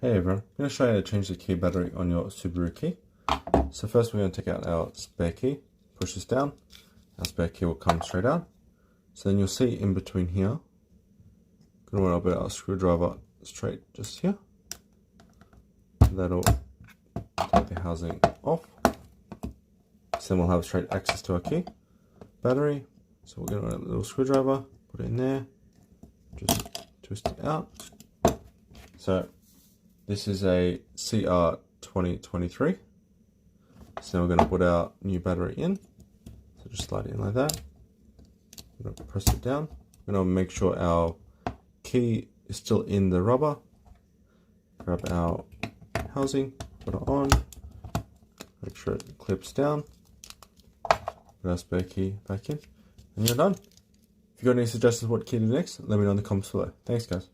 Hey everyone, I'm going to show you how to change the key battery on your Subaru key. So first we're going to take out our spare key, push this down, our spare key will come straight out. So then you'll see in between here, going to want to put our screwdriver straight just here. That'll take the housing off. So then we'll have straight access to our key battery. So we're going to want a little screwdriver, put it in there, just twist it out. So this is a CR 2023. So we're going to put our new battery in. So just slide it in like that. I'm going to press it down. We're going to make sure our key is still in the rubber. Grab our housing, put it on. Make sure it clips down. Put our spare key back in. And you're done. If you've got any suggestions what key to do next, let me know in the comments below. Thanks guys.